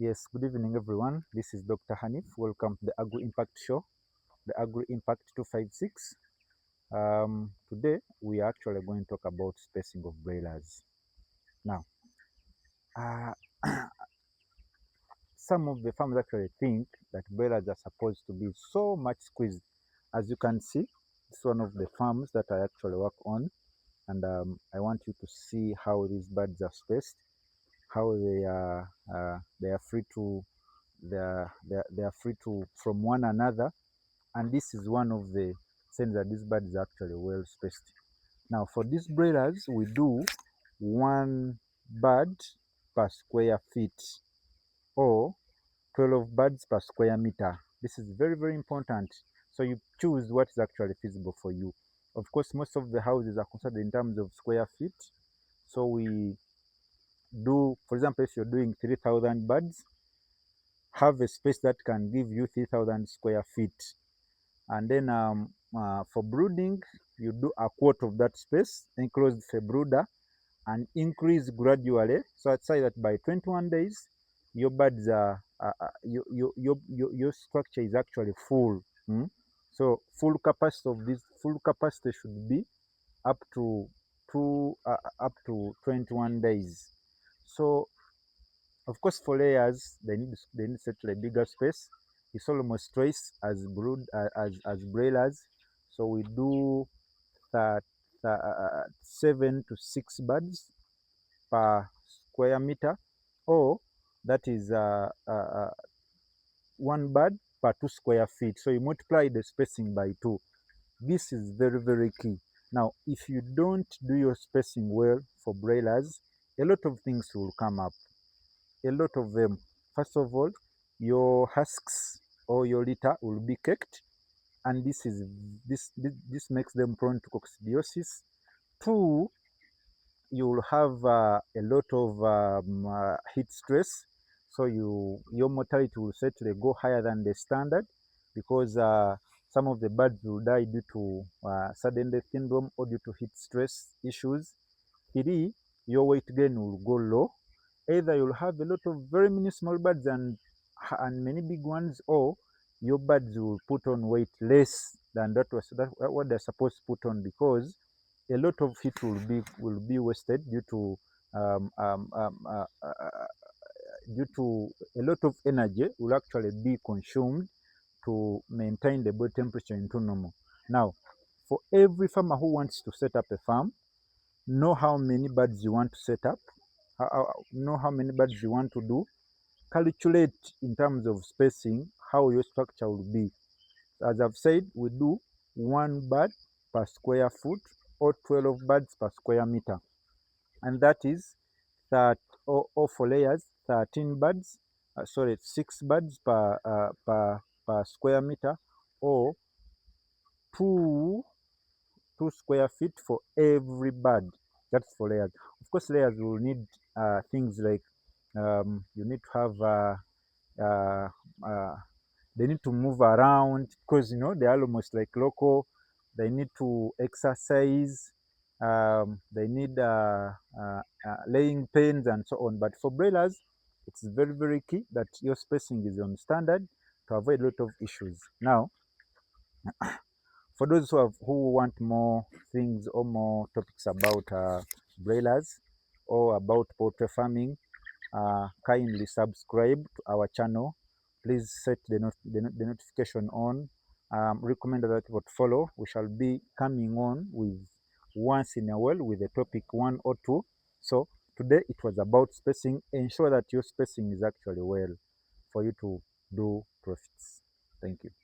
Yes, good evening, everyone. This is Dr. Hanif. Welcome to the Agri Impact Show, the Agri Impact 256. Today, we are actually going to talk about spacing of broilers. Now, uh, some of the farmers actually think that broilers are supposed to be so much squeezed. As you can see, it's one of the farms that I actually work on, and I want you to see how these birds are spaced, how they are free to they are free to from one another, and this is one of the signs that this bird is actually well spaced. Now for these broilers, we do one bird per square feet or 12 birds per square meter. This is very important. So you choose what is actually feasible for you. Of course, most of the houses are considered in terms of square feet. So we do, for example, if you're doing 3,000 birds, have a space that can give you 3,000 square feet. And then for brooding, you do a quarter of that space, enclosed with a brooder, and increase gradually. So I'd say that by 21 days, your birds are your structure is actually full. So full capacity should be up to up to 21 days. So of course, for layers, they need certainly a bigger space. It's almost twice as as broilers. So we do that 7 to 6 birds per square meter, or that is one bird per 2 square feet. So you multiply the spacing by 2. This is very key. Now, if you don't do your spacing well for broilers, a lot of things will come up. A lot of them. First of all, your husks or your litter will be caked, and this makes them prone to coccidiosis. 2, you will have a lot of heat stress, so your mortality will certainly go higher than the standard, because some of the birds will die due to sudden death syndrome or due to heat stress issues. 3, your weight gain will go low. Either you'll have a lot of very many small birds and many big ones, or your birds will put on weight less than what they're supposed to put on, because a lot of heat will be wasted due to um, um, um, uh, uh, due to a lot of energy will actually be consumed to maintain the body temperature into normal. Now, for every farmer who wants to set up a farm, know how many birds you want to set up, know how many birds you want to do, calculate in terms of spacing how your structure will be. As I've said, we do one bird per square foot or 12 birds per square meter, and that is that, or for layers, 13 birds, 6 birds per square meter, or two 2 square feet for every bird. That's for layers. Of course, layers will need things like you need to have uh, uh, they need to move around, because they are almost like local. They need to exercise. They need laying pens and so on. But for broilers, it's very key that your spacing is on standard to avoid a lot of issues. Now, for those who want more things or more topics about broilers or about poultry farming, kindly subscribe to our channel. Please set the notification on. Recommend other people to follow. We shall be coming on with once in a while with a topic 1 or 2. So today it was about spacing. Ensure that your spacing is actually well for you to do profits. Thank you.